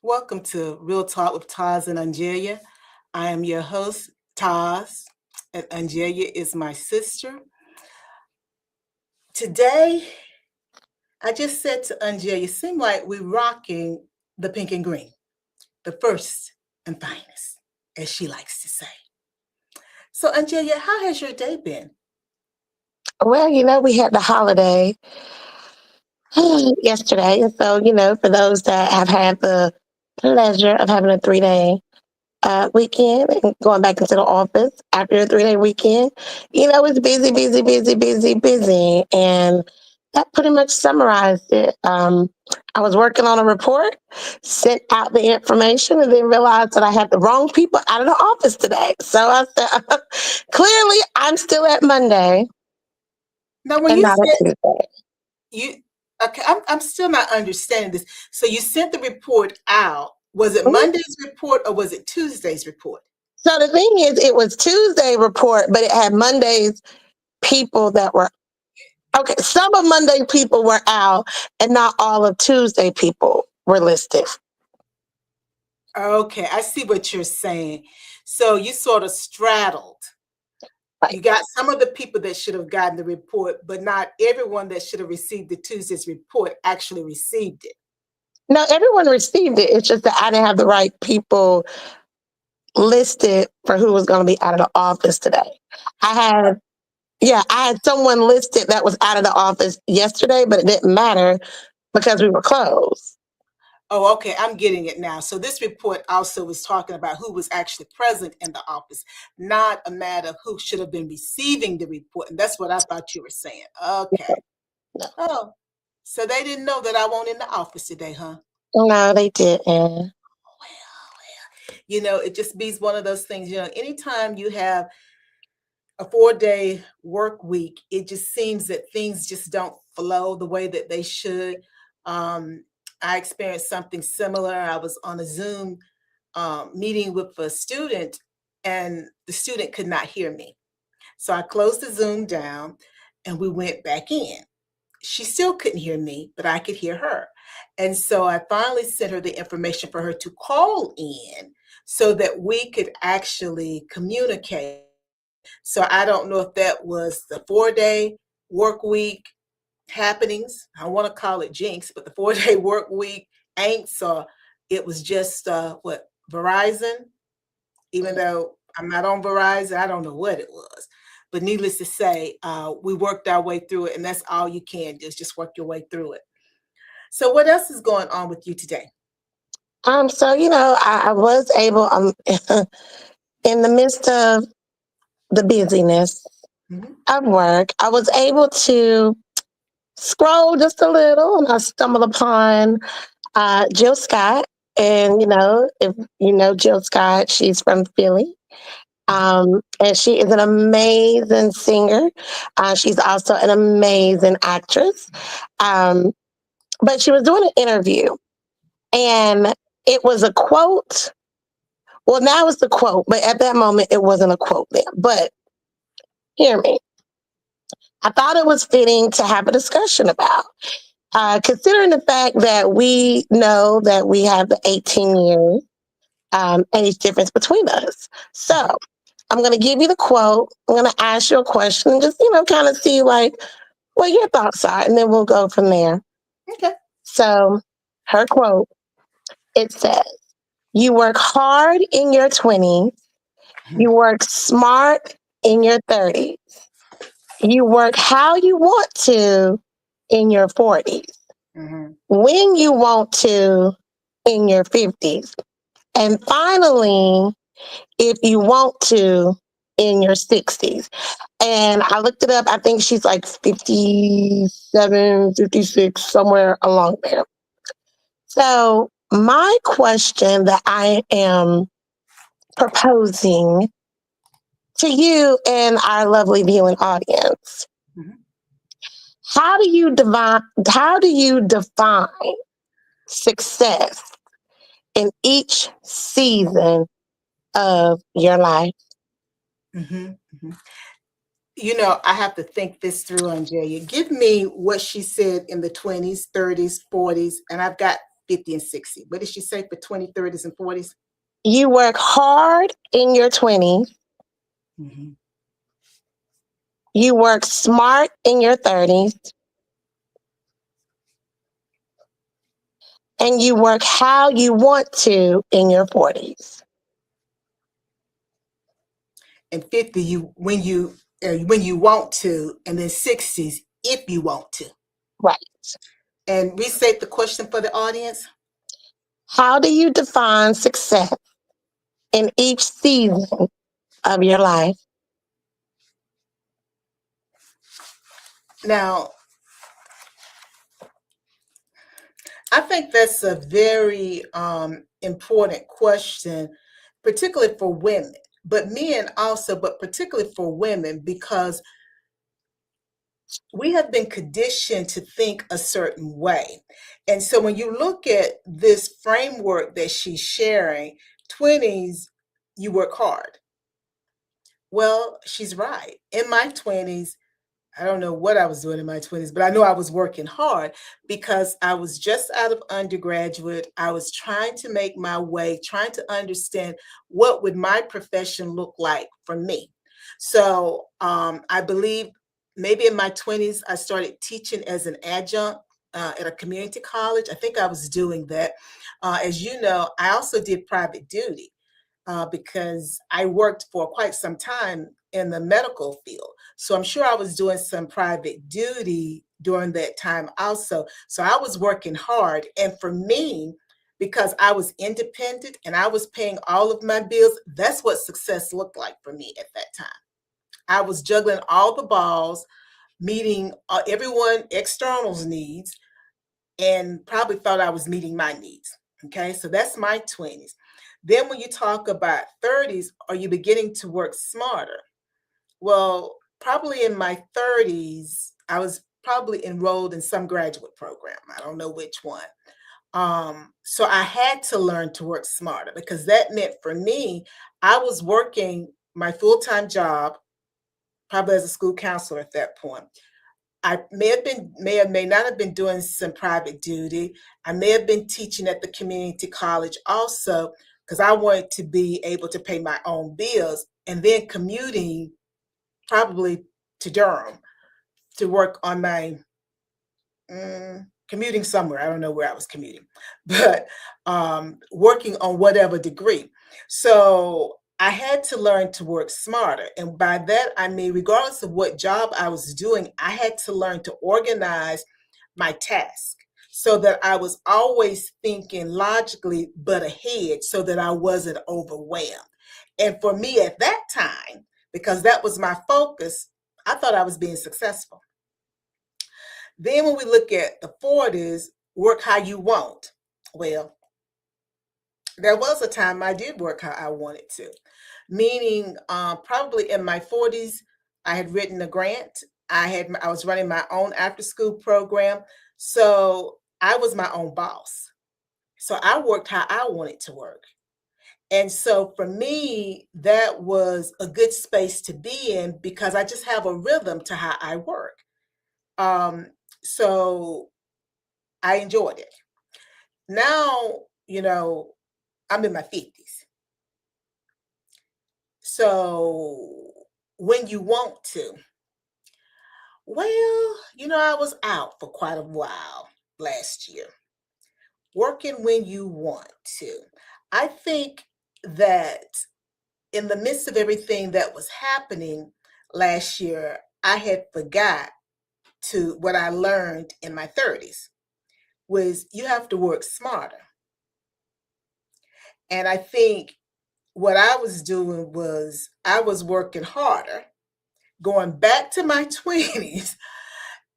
Welcome to Real Talk with TAS and OnJerya. I am your host, TAS, and OnJerya is my sister. Today, I just said to OnJerya, it seemed like we're rocking the pink and green, the first and finest, as she likes to say. So, OnJerya, how has your day been? Well, we had the holiday yesterday. And so, for those that have had the pleasure of having a 3 day weekend and going back into the office after a 3 day weekend, it's busy, busy, busy, busy, busy. And that pretty much summarized it. I was working on a report, sent out the information, and then realized that I had the wrong people out of the office today. So I said, clearly, I'm still at Monday Now, when and you not at said Tuesday. you, okay, I'm still not understanding this. So, you sent the report out. Was it Monday's report or was it Tuesday's report? So the thing is, it was Tuesday report, but it had Monday's people that were okay. Some of Monday people were out, and not all of Tuesday people were listed. Okay, I see what you're saying. So you sort of straddled. Like, You got some of the people that should have gotten the report, but not everyone that should have received the Tuesday's report actually received it. no, everyone received it. It's just that I didn't have the right people listed for who was going to be out of the office today. I had, yeah, I had someone listed that was out of the office yesterday, but it didn't matter because we were closed. Oh, okay, I'm getting it now. So this report also was talking about who was actually present in the office, not a matter of who should have been receiving the report. And that's what I thought you were saying. Okay. Oh, so they didn't know that I won't in the office today, huh? No, they didn't. It just be one of those things, anytime you have a 4-day work week, it just seems that things just don't flow the way that they should. I experienced something similar. I was on a Zoom meeting with a student, and the student could not hear me. So I closed the Zoom down and we went back in. She still couldn't hear me, but I could hear her. And so I finally sent her the information for her to call in so that we could actually communicate. So I don't know if that was the 4-day work week happenings. I want to call it jinx, but the 4-day work week angst, or it was just what Verizon. Even though I'm not on Verizon, I don't know what it was. But needless to say, we worked our way through it, and that's all you can do is just work your way through it. So, what else is going on with you today? So I was able in the midst of the busyness Mhm. of work, I was able to scroll just a little and I stumbled upon Jill Scott. And, if you know Jill Scott, she's from Philly. Mhm. And she is an amazing singer. She's also an amazing actress. Um, but she was doing an interview and it was a quote. Well, now it's the quote, but at that moment, it wasn't a quote there. But hear me. I thought it was fitting to have a discussion about. Considering the fact that we know that we have the 18 years age difference between us. So I'm going to give you the quote. I'm going to ask you a question and just, kind of see like what your thoughts are. And then we'll go from there. Okay. So her quote, it says, you work hard in your 20s. You work smart in your 30s. You work how you want to in your 40s. Mhm. When you want to in your 50s. And finally, if you want to in your 60s. And I looked it up. I think she's like 57, 56, somewhere along there. So, my question that I am proposing to you and our lovely viewing audience, Mhm. how do you define success in each season of your life? Mhm. Mhm. I have to think this through, Andrea. Give me what she said in the 20s, 30s, 40s, and I've got 50 and 60. What did she say for 20, 30s, and 40s? You work hard in your 20s, Mm-hmm. you work smart in your 30s, and you work how you want to in your 40s. And 50, when you want to, and then 60s if you want to. Right. And restate the question for the audience. How do you define success in each season of your life? Now, I think that's a very important question, particularly for women, but men also, but particularly for women, because we have been conditioned to think a certain way. And so when you look at this framework that she's sharing, 20s, you work hard. Well, she's right. In my 20s, I don't know what I was doing in my 20s, but I know I was working hard because I was just out of undergraduate. I was trying to make my way, trying to understand what would my profession look like for me. So I believe maybe in my 20s, I started teaching as an adjunct at a community college. I think I was doing that. As you know, I also did private duty because I worked for quite some time in the medical field. So I'm sure I was doing some private duty during that time also. So I was working hard. And for me, because I was independent and I was paying all of my bills, that's what success looked like for me at that time. I was juggling all the balls, meeting everyone external's needs, and probably thought I was meeting my needs. Okay, so that's my 20s. Then when you talk about 30s, are you beginning to work smarter? Well, probably in my 30s, I was probably enrolled in some graduate program. I don't know which one. So I had to learn to work smarter because that meant for me, I was working my full time job, probably as a school counselor at that point. I may not have been doing some private duty. I may have been teaching at the community college also because I wanted to be able to pay my own bills and then commuting probably to Durham to work on my commuting somewhere. I don't know where I was commuting, but working on whatever degree. So I had to learn to work smarter. And by that, I mean, regardless of what job I was doing, I had to learn to organize my task so that I was always thinking logically, but ahead so that I wasn't overwhelmed. And for me at that time, because that was my focus, I thought I was being successful. Then when we look at the 40s, work how you want. Well, there was a time I did work how I wanted to, meaning probably in my 40s, I had written a grant. I was running my own after school program. So I was my own boss. So I worked how I wanted to work. And so for me, that was a good space to be in because I just have a rhythm to how I work. Um, so I enjoyed it. Now, I'm in my 50s. So when you want to, well, I was out for quite a while last year, working when you want to. I think that in the midst of everything that was happening last year, I had forgot to what I learned in my 30s was you have to work smarter. And I think what I was doing was I was working harder, going back to my 20s.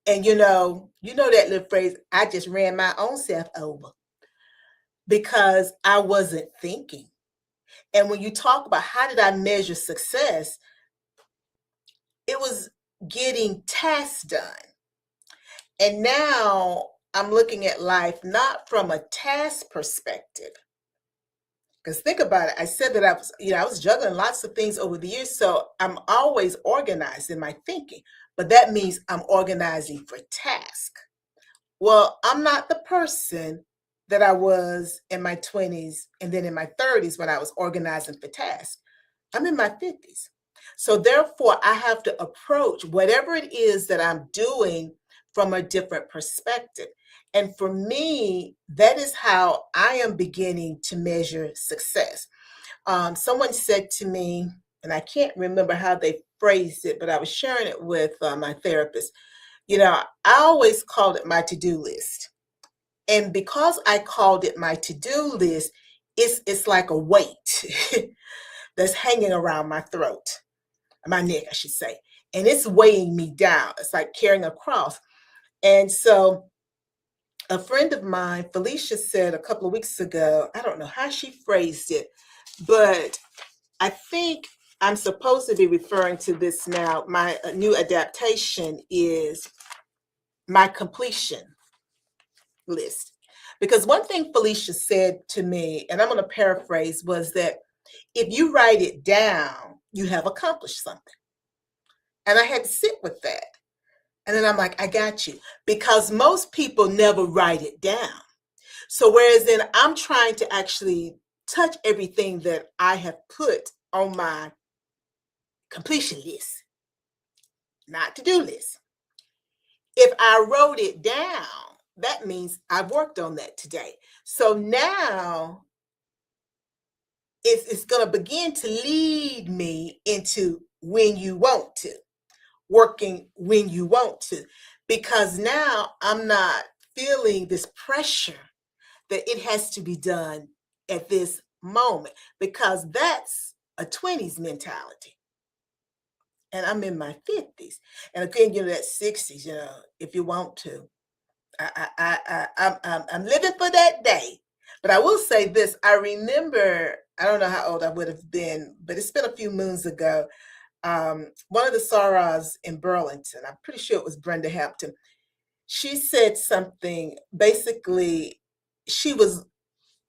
And that little phrase, I just ran my own self over because I wasn't thinking. And when you talk about how did I measure success, it was getting tasks done. And now I'm looking at life not from a task perspective. Because think about it, I said that I was juggling lots of things over the years, so I'm always organized in my thinking. But that means I'm organizing for task. Well, I'm not the person that I was in my 20s and then in my 30s when I was organizing for TAS. I'm in my 50s. So therefore, I have to approach whatever it is that I'm doing from a different perspective. And for me, that is how I am beginning to measure success. Someone said to me, and I can't remember how they phrased it, but I was sharing it with my therapist. I always called it my to-do list. And because I called it my to-do list, it's like a weight that's hanging around my throat, my neck, I should say. And it's weighing me down. It's like carrying a cross. And so a friend of mine, Felicia, said a couple of weeks ago, I don't know how she phrased it, but I think I'm supposed to be referring to this now. My new adaptation is my completion list. Because one thing Felicia said to me, and I'm going to paraphrase, was that if you write it down, you have accomplished something. And I had to sit with that. And then I'm like, I got you. Because most people never write it down. So whereas then I'm trying to actually touch everything that I have put on my completion list, not to-do list. If I wrote it down, that means I've worked on that today. So now it's going to begin to lead me into when you want to, working when you want to, because now I'm not feeling this pressure that it has to be done at this moment, because that's a 20s mentality. And I'm in my 50s. And again, that 60s, if you want to. I'm living for that day. But I will say this. I remember, I don't know how old I would have been, but it's been a few moons ago. One of the Saras in Burlington, I'm pretty sure it was Brenda Hampton, she said something, basically, she was,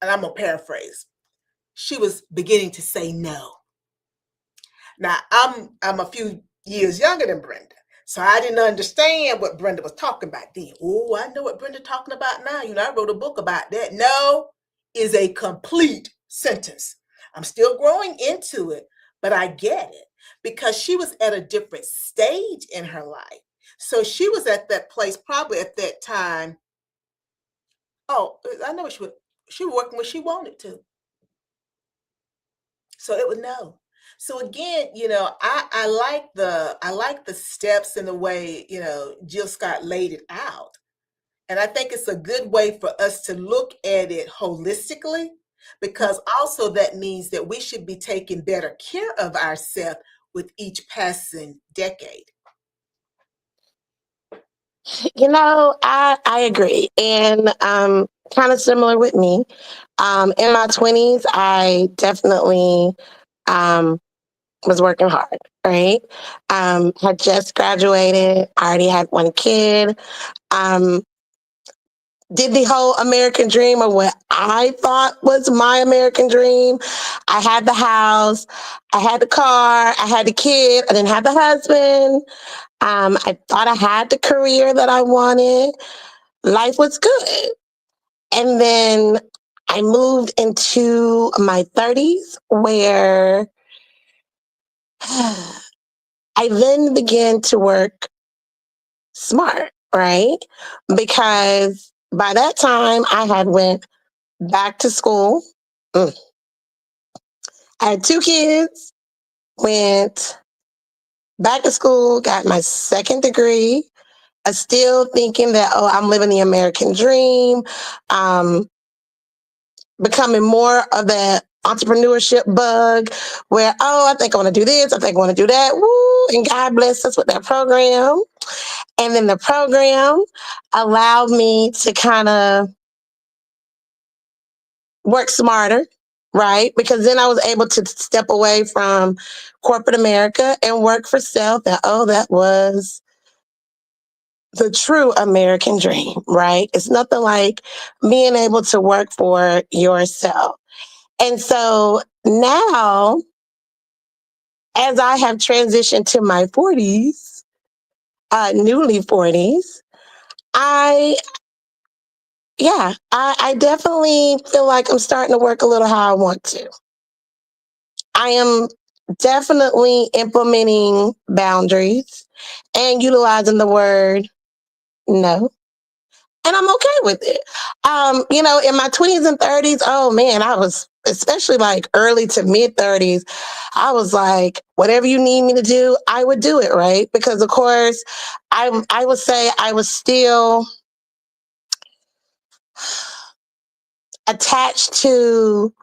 and I'm going to paraphrase, she was beginning to say no. Now, I'm a few years younger than Brenda, so I didn't understand what Brenda was talking about then. Oh, I know what Brenda's talking about now. I wrote a book about that. No is a complete sentence. I'm still growing into it, but I get it because she was at a different stage in her life. So she was at that place probably at that time. Oh, I know she was working when she wanted to. So it would know. So again, I like the steps and the way, Jill Scott laid it out. And I think it's a good way for us to look at it holistically, because also that means that we should be taking better care of ourselves with each passing decade. I agree. And kind of similar with me. In my 20s, I definitely um, was working hard, right? Had just graduated, I already had one kid. Um, did the whole American dream, or what I thought was my American dream. I had the house, I had the car, I had the kid, I didn't have the husband. I thought I had the career that I wanted. Life was good. And then I moved into my 30s where I then began to work smart, right? Because by that time I had went back to school. Mm. I had two kids, went back to school, got my second degree. Still thinking that, oh, I'm living the American dream. Um, Becoming more of that entrepreneurship bug where, oh, I think I want to do this, I think I want to do that. Woo! And God bless us with that program. And then the program allowed me to kind of work smarter, right? Because then I was able to step away from corporate America and work for self. And oh, that was the true American dream, right? It's nothing like being able to work for yourself. And so now, as I have transitioned to my 40s, newly 40s, I yeah, I definitely feel like I'm starting to work a little how I want to. I am definitely implementing boundaries and utilizing the word no. And I'm okay with it. In my 20s and 30s, oh man, I was, especially like early to mid 30s, I was like, whatever you need me to do, I would do it, right? Because of course, I would say I was still attached to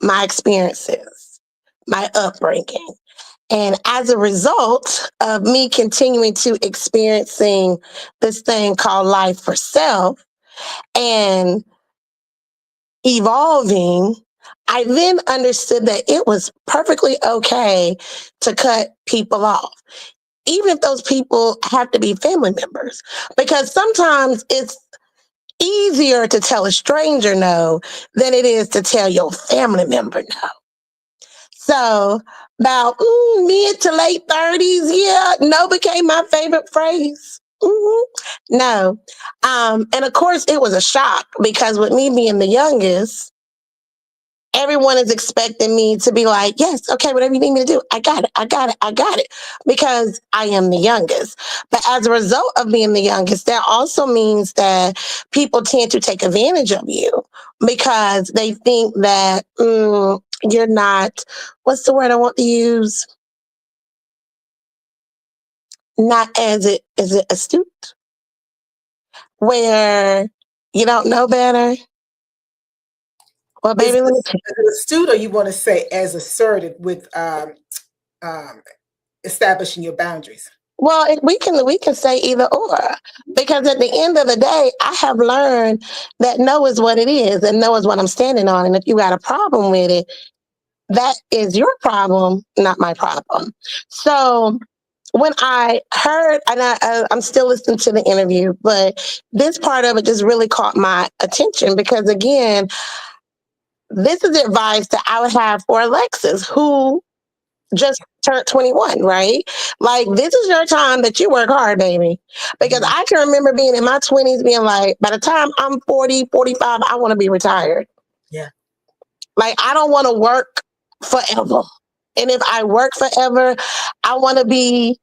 my experiences, my upbringing. And as a result of me continuing to experiencing this thing called life for self and evolving, I then understood that it was perfectly okay to cut people off, even if those people have to be family members, because sometimes it's easier to tell a stranger no than it is to tell your family member no. So, about mid to late 30s, yeah, no became my favorite phrase. No. And of course, it was a shock because with me being the youngest, everyone is expecting me to be like, yes, okay, whatever you need me to do, I got it, I got it, I got it, because I am the youngest. But as a result of being the youngest, that also means that people tend to take advantage of you because they think that you're not, what's the word I want to use? Not as it, is it astute? Where you don't know better. Well, Is baby, it let me is it astute, or you want to say as assertive with um, establishing your boundaries? Well, we can say either or, because at the end of the day, I have learned that no is what it is, and no is what I'm standing on. And if you got a problem with it, that is your problem, not my problem. So when I heard, and I'm still listening to the interview, but this part of it just really caught my attention because again, this is advice that I would have for Alexis, who just turned 21, right? Like, this is your time that you work hard, baby. Because Mhm. I can remember being in my 20s being like, by the time I'm 40, 45, I want to be retired. Yeah. Like, I don't want to work forever. And if I work forever, I want to be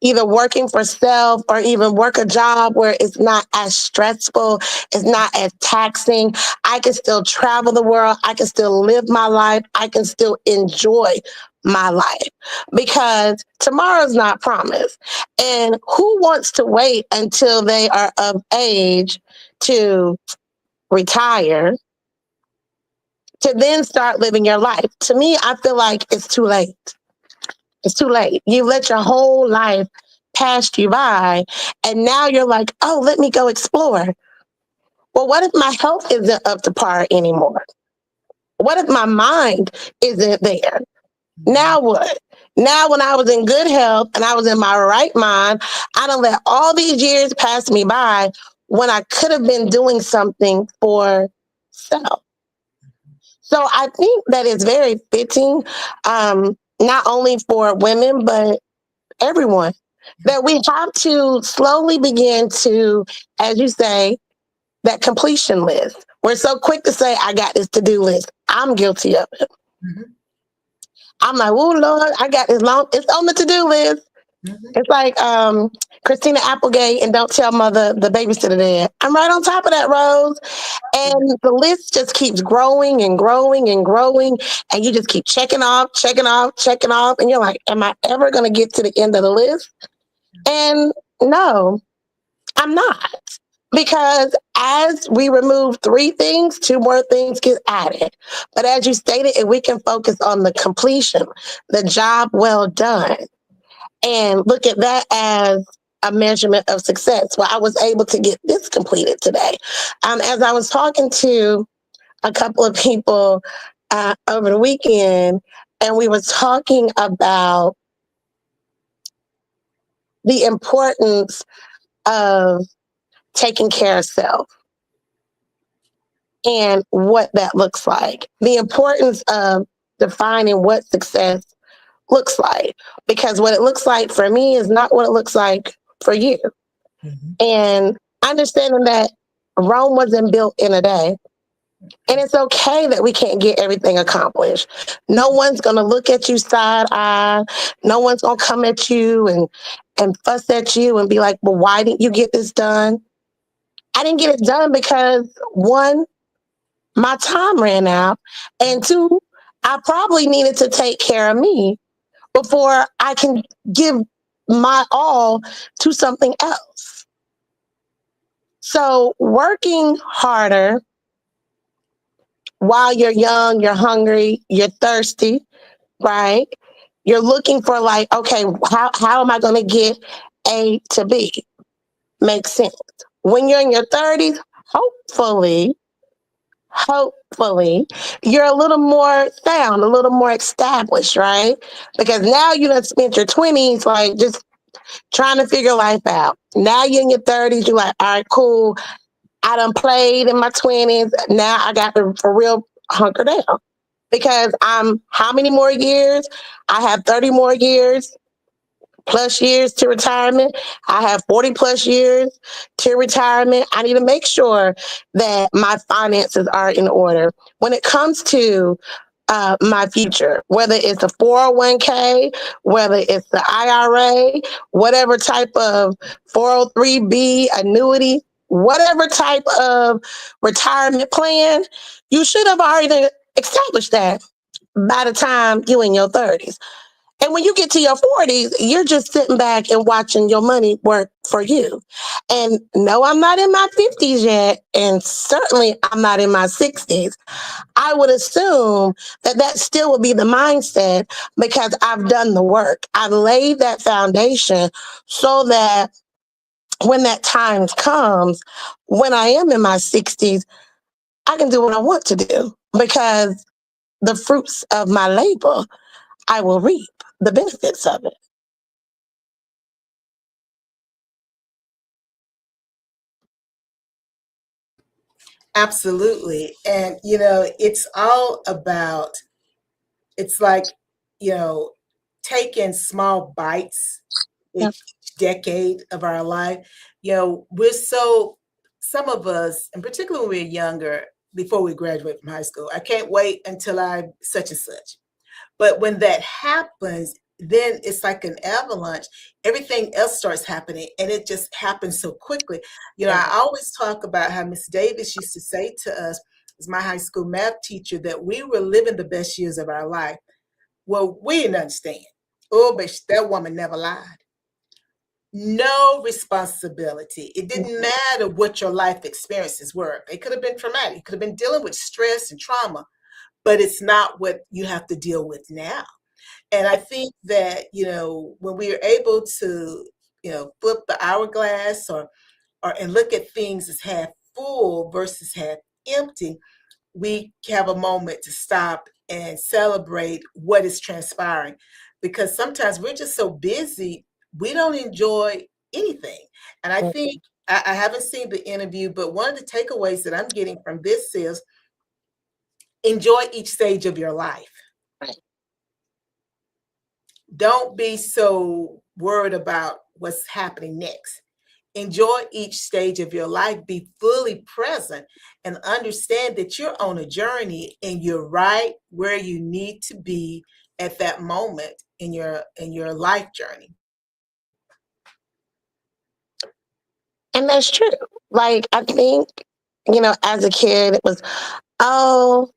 either working for self or even work a job where it's not as stressful, it's not as taxing. I can still travel the world, I can still live my life, I can still enjoy my life because tomorrow's not promised. And who wants to wait until they are of age to retire to then start living your life? To me, I feel like it's too late. It's too late. You let your whole life pass you by, and now you're like, oh, let me go explore. Well, what if my health isn't up to par anymore? What if my mind isn't there? Mhm. Now what? Now, when I was in good health and I was in my right mind, I don't let all these years pass me by when I could have been doing something for self. So I think that it's very fitting, not only for women, but everyone, that we have to slowly begin to, as you say, that completion list. We're so quick to say, I got this to do list. I'm guilty of it. Mhm. I'm like, oh Lord, I got this long, it's on the to do list. Mhm. It's like Christina Applegate and Don't Tell Mother the Babysitter Dead. I'm right on top of that, Rose. And the list just keeps growing and growing and growing. And you just keep checking off, checking off, checking off. And you're like, am I ever going to get to the end of the list? And no, I'm not. Because as we remove three things, two more things get added. But as you stated, if we can focus on the completion, the job well done, and look at that as a measurement of success. Well, I was able to get this completed today. As I was talking to a couple of people over the weekend, and we were talking about the importance of taking care of self and what that looks like, the importance of defining what success looks like, because what it looks like for me is not what it looks like for you. Mhm. And understanding that Rome wasn't built in a day. And it's okay that we can't get everything accomplished. No one's going to look at you side eye. No one's going to come at you and fuss at you and be like, well, why didn't you get this done? I didn't get it done because one, my time ran out. And two, I probably needed to take care of me before I can give my all to something else. So working harder while you're young, you're hungry, you're thirsty, right? You're looking for like, okay, how am I going to get A to B? Makes sense. When you're in your 30s, hopefully, you're a little more sound, a little more established, right? Because now you done spent your 20s like just trying to figure life out. Now you're in your 30s, you're like, all right, cool. I done played in my 20s. Now I got to for real hunker down because I'm how many more years? I have 30 more years plus years to retirement. I have 40 plus years to retirement. I need to make sure that my finances are in order. When it comes to my future, whether it's a 401k, whether it's the IRA, whatever type of 403b annuity, whatever type of retirement plan, you should have already established that by the time you in your 30s. And when you get to your 40s, you're just sitting back and watching your money work for you. And no, I'm not in my 50s yet. And certainly I'm not in my 60s. I would assume that that still would be the mindset because I've done the work. I've laid that foundation so that when that time comes, when I am in my 60s, I can do what I want to do because the fruits of my labor, I will reap the benefits of it. Absolutely. And, it's all about, it's like, you know, taking small bites Yep. each decade of our life. Some of us, and particularly when we're younger, before we graduate from high school, I can't wait until I'm such and such. But when that happens, then it's like an avalanche. Everything else starts happening, and it just happens so quickly. I always talk about how Miss Davis used to say to us, as my high school math teacher, that we were living the best years of our life. Well, we didn't understand. Oh, but that woman never lied. No responsibility. It didn't matter what your life experiences were. They could have been traumatic. You could have been dealing with stress and trauma, but it's not what you have to deal with now. And I think that, when we are able to, flip the hourglass or and look at things as half full versus half empty, we have a moment to stop and celebrate what is transpiring. Because sometimes we're just so busy, we don't enjoy anything. And I think I haven't seen the interview, but one of the takeaways that I'm getting from this is enjoy each stage of your life. Don't be so worried about what's happening next. Enjoy each stage of your life, be fully present, and understand that you're on a journey and you're right where you need to be at that moment in your life journey. And that's true. Like, I think, as a kid, it was, oh,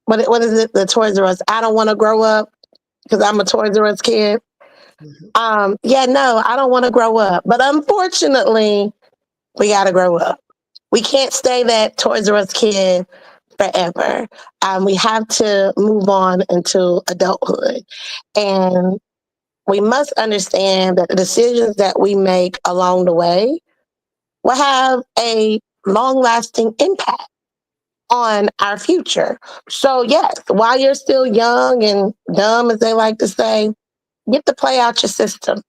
what is it? The Toys R Us. I don't want to grow up because I'm a Toys R Us kid. Mhm. Yeah, no, I don't want to grow up. But unfortunately, we got to grow up. We can't stay that Toys R Us kid forever. We have to move on into adulthood. And we must understand that the decisions that we make along the way will have a long lasting impact on our future. So, yes, while you're still young and dumb, as they like to say, get the play out your system.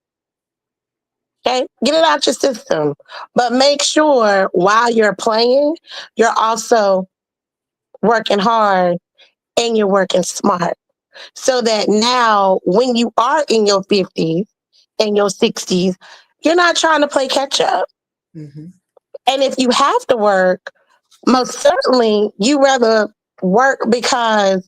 Okay, get it out your system. But make sure while you're playing, you're also working hard and you're working smart. So that now, when you are in your 50s and your 60s, you're not trying to play catch up. Mhm. And if you have to work, most certainly you rather work because,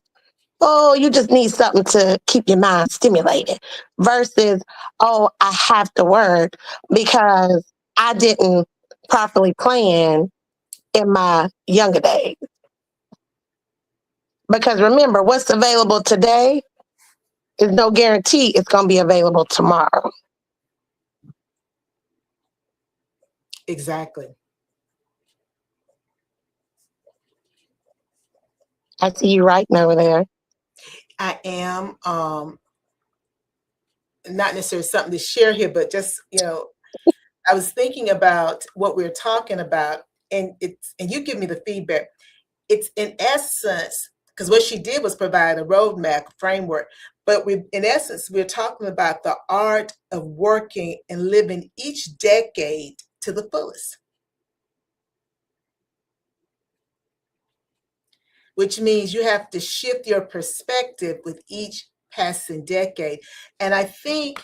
oh, you just need something to keep your mind stimulated versus, oh, I have to work because I didn't properly plan in my younger days. Because remember, what's available today is no guarantee it's going to be available tomorrow. Exactly. I see you writing over there. I am not necessarily something to share here, but just, I was thinking about what we're talking about, and you give me the feedback. It's in essence, because what she did was provide a roadmap, a framework, but in essence, we're talking about the art of working and living each decade to the fullest, which means you have to shift your perspective with each passing decade. And I think,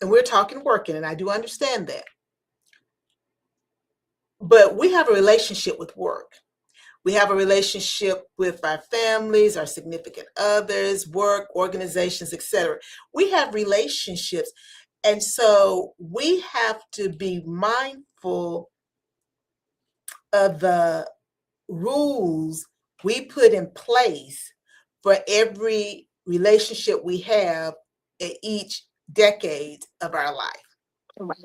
and we're talking working, and I do understand that, but we have a relationship with work. We have a relationship with our families, our significant others, work, organizations, etc. We have relationships. And so we have to be mindful of the rules we put in place for every relationship we have at each decade of our life. Right.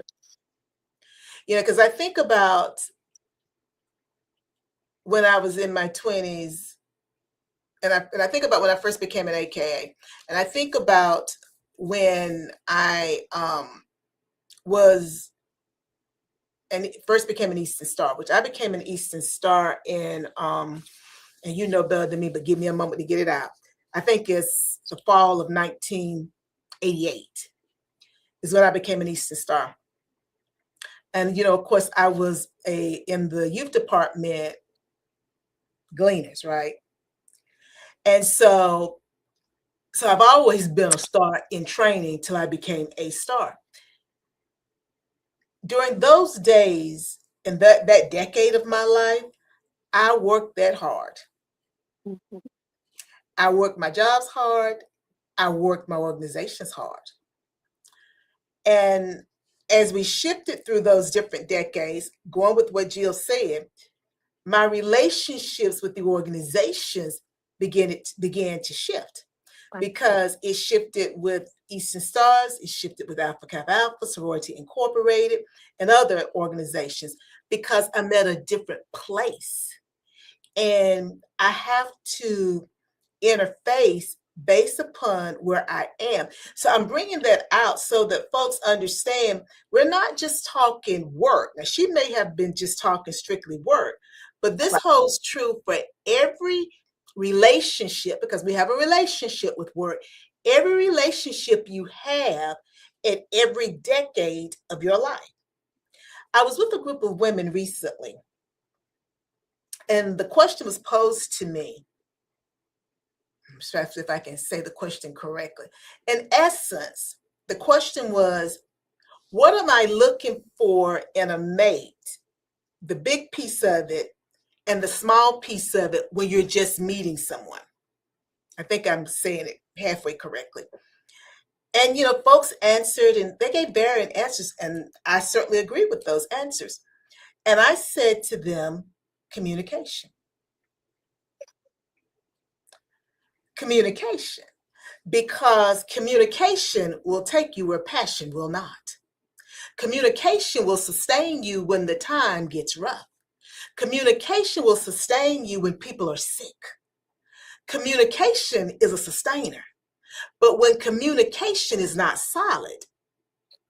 Because I think about when I was in my 20s, and I think about when I first became an AKA, and I think about when I was and first became an Eastern Star, which I became an Eastern Star in and you know better than me, but give me a moment to get it out. I think it's the fall of 1988 is when I became an Eastern Star. And of course, I was in the youth department gleaners, right? And so I've always been a star in training till I became a star. During those days in that decade of my life, I worked that hard. Mhm. I worked my jobs hard. I worked my organizations hard. And as we shifted through those different decades, going with what Jill said, my relationships with the organizations began to shift Right. because it shifted with Eastern Stars, it shifted with Alpha Kappa Alpha, Sorority Incorporated, and other organizations because I'm at a different place. And I have to interface based upon where I am. So I'm bringing that out so that folks understand we're not just talking work. Now, she may have been just talking strictly work, but this Right. holds true for every relationship because we have a relationship with work. Every relationship you have at every decade of your life. I was with a group of women recently, and the question was posed to me. Perhaps if I can say the question correctly. In essence, the question was, what am I looking for in a mate? The big piece of it and the small piece of it when you're just meeting someone. I think I'm saying it halfway correctly. And folks answered and they gave varying answers, and I certainly agree with those answers. And I said to them, communication. Communication. Because communication will take you where passion will not. Communication will sustain you when the time gets rough. Communication will sustain you when people are sick. Communication is a sustainer. But when communication is not solid,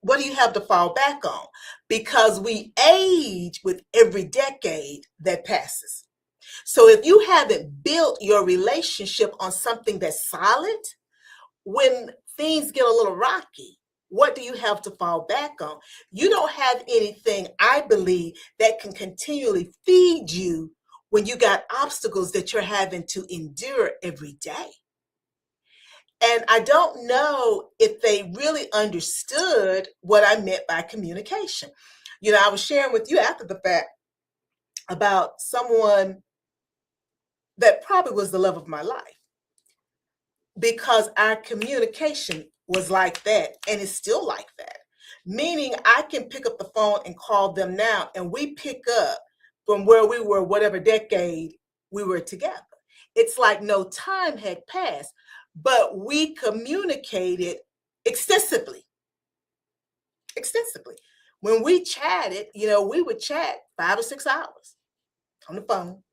what do you have to fall back on? Because we age with every decade that passes. So if you haven't built your relationship on something that's solid, when things get a little rocky, what do you have to fall back on? You don't have anything, I believe, that can continually feed you when you got obstacles that you're having to endure every day. And I don't know if they really understood what I meant by communication. I was sharing with you after the fact. about someone that probably was the love of my life, because our communication was like that and it's still like that. Meaning, I can pick up the phone and call them now, and we pick up from where we were, whatever decade we were together. It's like no time had passed, but we communicated extensively. Extensively. When we chatted, we would chat 5 or 6 hours on the phone,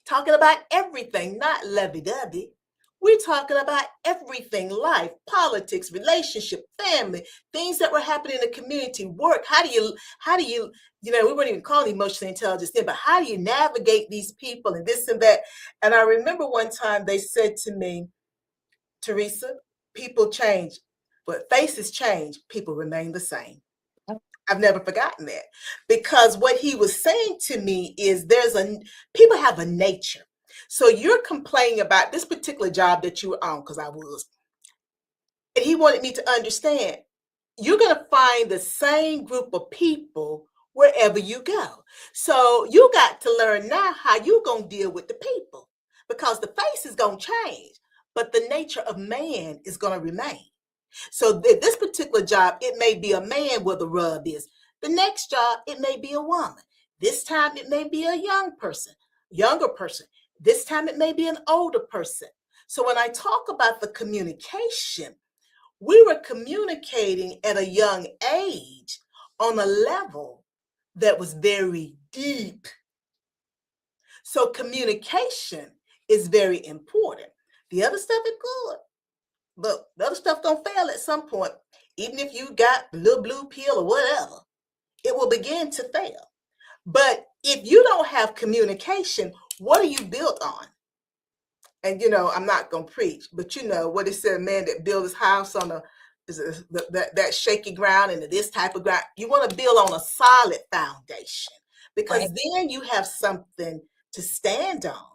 talking about everything, not lovey-dovey. We're talking about everything: life, politics, relationship, family, things that were happening in the community, work. We weren't even calling emotional intelligence then, but how do you navigate these people and this and that? And I remember one time they said to me, Teresa, people change, but faces change, people remain the same. I've never forgotten that, because what he was saying to me is people have a nature. So you're complaining about this particular job that you were on, because I was, and he wanted me to understand you're going to find the same group of people wherever you go. So you got to learn now how you're going to deal with the people, because the face is going to change, but the nature of man is going to remain. So this particular job, it may be a man where the rub is. The next job, it may be a woman. This time, it may be a younger person. This time, it may be an older person. So when I talk about the communication, we were communicating at a young age on a level that was very deep. So communication is very important. The other stuff is good, but the other stuff gonna fail at some point. Even if you got the little blue pill or whatever, it will begin to fail. But if you don't have communication, what are you built on? And I'm not gonna preach, but what it said: a man that built his house on that shaky ground and this type of ground. You want to build on a solid foundation, because Right. then you have something to stand on.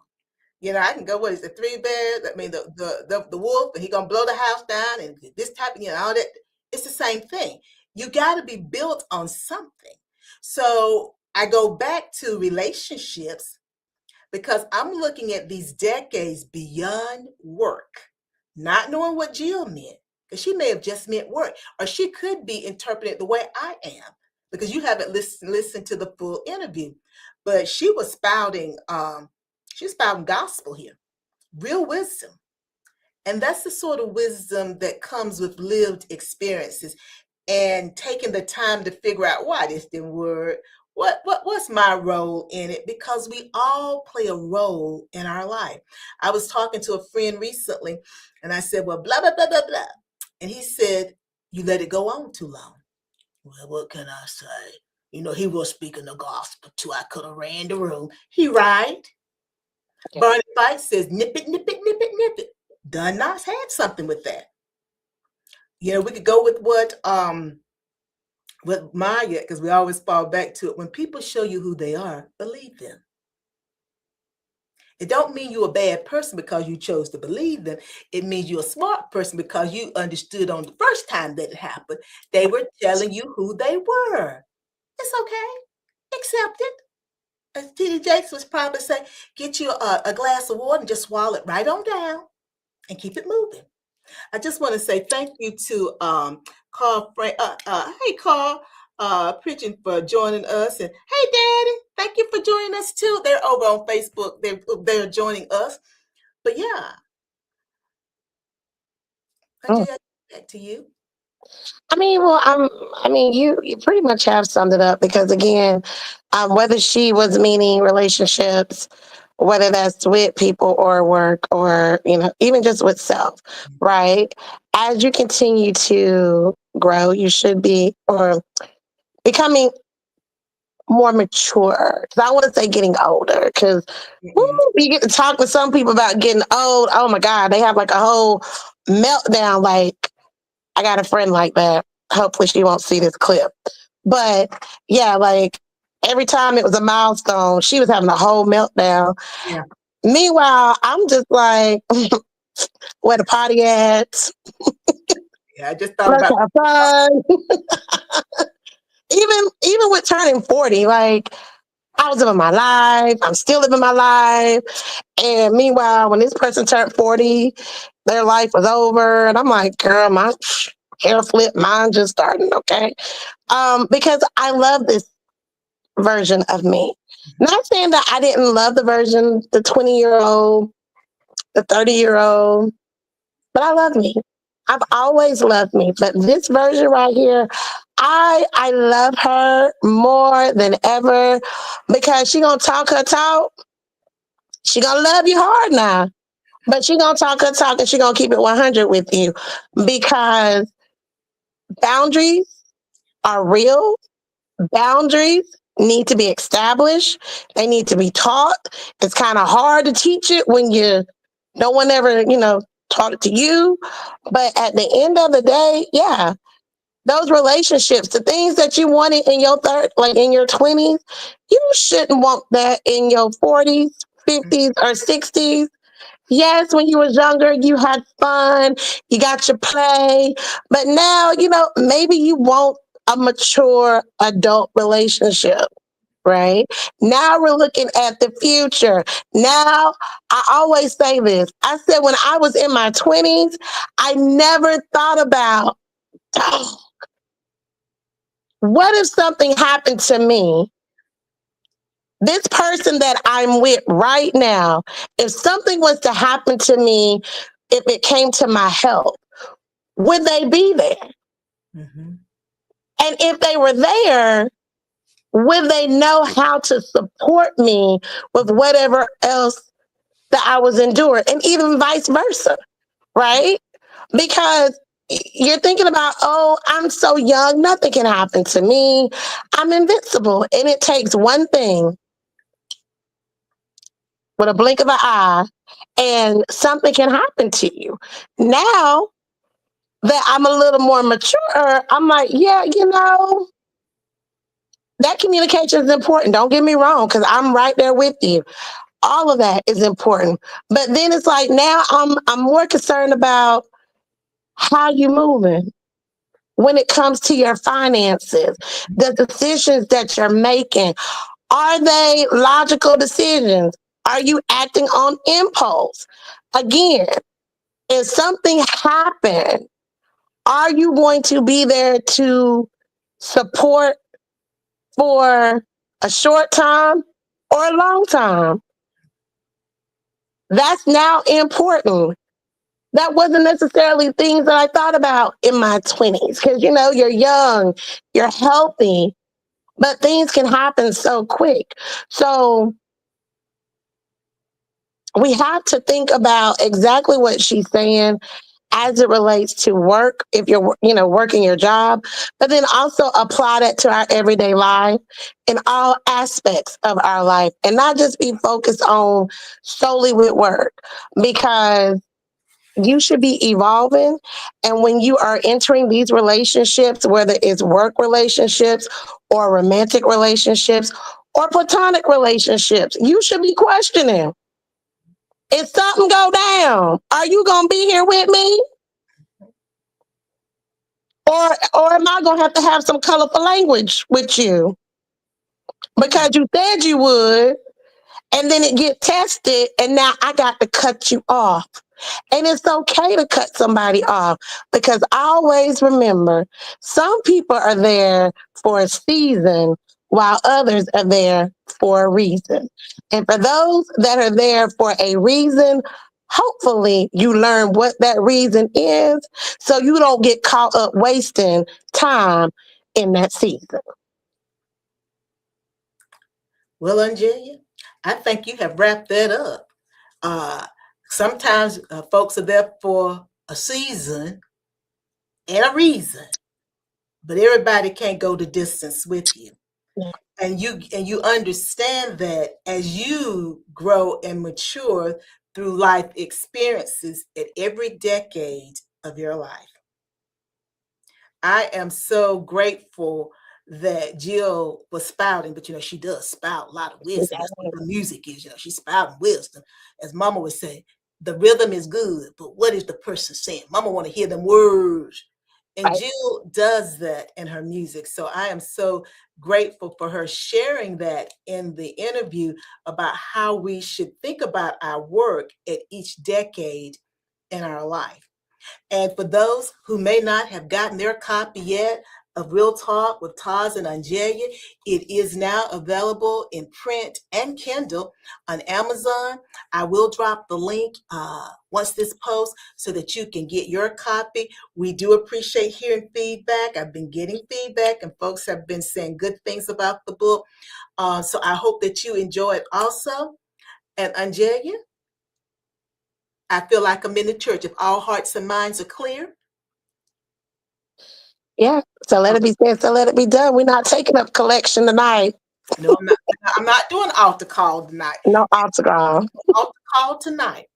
I can go, what is it, 3 bed? I mean, the wolf, and he gonna blow the house down, and this type of, all that. It's the same thing. You got to be built on something. So I go back to relationships, because I'm looking at these decades beyond work, not knowing what Jill meant, because she may have just meant work, or she could be interpreted the way I am, because you haven't listened to the full interview. But she was spouting gospel here, real wisdom. And that's the sort of wisdom that comes with lived experiences and taking the time to figure out why this didn't work. What's my role in it? Because we all play a role in our life. I was talking to a friend recently, and I said, well, blah, blah, blah, blah, blah. And he said, you let it go on too long. Well, what can I say? He was speaking the gospel too. I could have ran the room. He right. Okay. Barney Fife says, nip it, nip it, nip it, nip it. Don Knotts had something with that. We could go with Maya, because we always fall back to it. When people show you who they are, believe them. It don't mean you're a bad person because you chose to believe them. It means you're a smart person because you understood on the first time that it happened. They were telling you who they were. It's okay. Accept it. As T.D. Jakes was probably saying, get you a glass of water and just swallow it right on down and keep it moving. I just want to say thank you to Carl Frank. Hey, Carl, Pridgeon, for joining us, and hey, Daddy, thank you for joining us too. They're over on Facebook. They're joining us. But yeah, Mm. OnJerya, back to you. I mean, well, you pretty much have summed it up because again, whether she was meaning relationships, whether that's with people or work or even just with self, right? As you continue to grow, you should be or becoming more mature. 'Cause I want to say getting older because Mm-mm. you get to talk with some people about getting old. Oh my God, they have like a whole meltdown. Like I got a friend like that. Hopefully she won't see this clip. But yeah, like every time it was a milestone, she was having a whole meltdown. Yeah, Meanwhile, I'm just like, where the party at? yeah. I just thought Let's about. have fun. Even with turning 40, like I was living my life. I'm still living my life. And meanwhile, when this person turned 40, their life was over. And I'm like, girl, my hair flip, mine just starting, okay? Because I love this version of me. Not saying that I didn't love the version, the 20-year-old, the 30-year-old, but I love me. I've always loved me. But this version right here, I love her more than ever because she gonna talk her talk. She gonna love you hard now. But she gonna talk her talk and she gonna keep it 100 with you because boundaries are real. Boundaries need to be established. They need to be taught. It's kind of hard to teach it when no one ever, taught it to you. But at the end of the day, yeah, those relationships, the things that you wanted in your like in your 20s, you shouldn't want that in your 40s, 50s, or 60s. Yes, when you was younger, you had fun, you got your play, but now, maybe you want a mature adult relationship, right? Now we're looking at the future. Now, I always say this. I said when I was in my 20s, I never thought about, "Dang, what if something happened to me? This person that I'm with right now, if something was to happen to me, if it came to my health, would they be there? Mm-hmm. And if they were there, would they know how to support me with whatever else that I was enduring? And even vice versa, right? Because you're thinking about, oh, I'm so young, nothing can happen to me. I'm invincible. And it takes one thing with a blink of an eye, and something can happen to you. Now that I'm a little more mature, I'm like, yeah, that communication is important. Don't get me wrong, because I'm right there with you. All of that is important. But then it's like now I'm more concerned about how you moving when it comes to your finances, the decisions that you're making. Are they logical decisions? Are you acting on impulse? Again, if something happened, are you going to be there to support for a short time or a long time? That's now important. That wasn't necessarily things that I thought about in my 20s because, you're young, you're healthy, but things can happen so quick. So we have to think about exactly what she's saying as it relates to work, if you're, working your job, but then also apply that to our everyday life in all aspects of our life and not just be focused on solely with work because you should be evolving. And when you are entering these relationships, whether it's work relationships or romantic relationships or platonic relationships, you should be questioning, if something go down, are you gonna be here with me? Or am I gonna have to have some colorful language with you? Because you said you would, and then it get tested, and now I got to cut you off. And it's okay to cut somebody off because I always remember some people are there for a season while others are there for a reason. And for those that are there for a reason, hopefully you learn what that reason is so you don't get caught up wasting time in that season. Well, OnJerya, I think you have wrapped that up. Uh, Sometimes folks are there for a season and a reason, but everybody can't go the distance with you. And you understand that as you grow and mature through life experiences at every decade of your life. I am so grateful that Jill was spouting, but she does spout a lot of wisdom. That's what the music is. She's spouting wisdom. As Mama would say, the rhythm is good, but what is the person saying? Mama want to hear them words. And Jill does that in her music. So I am so grateful for her sharing that in the interview about how we should think about our work at each decade in our life. And for those who may not have gotten their copy yet of Real Talk with TAS and OnJerya, it is now available in print and Kindle on Amazon. I will drop the link once this posts so that you can get your copy. We do appreciate hearing feedback. I've been getting feedback, and folks have been saying good things about the book. So I hope that you enjoy it also. And OnJerya, I feel like I'm in the church. If all hearts and minds are clear, Yeah. So let it be said, so let it be done. We're not taking up collection tonight. no, I'm not. I'm not doing altar call tonight. No autograph. Altar call tonight.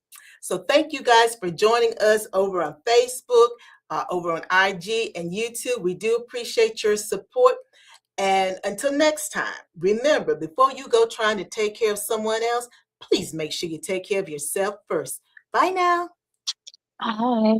So thank you guys for joining us over on Facebook, over on IG and YouTube. We do appreciate your support. And until next time, remember, before you go trying to take care of someone else, please make sure you take care of yourself first. Bye now. Bye.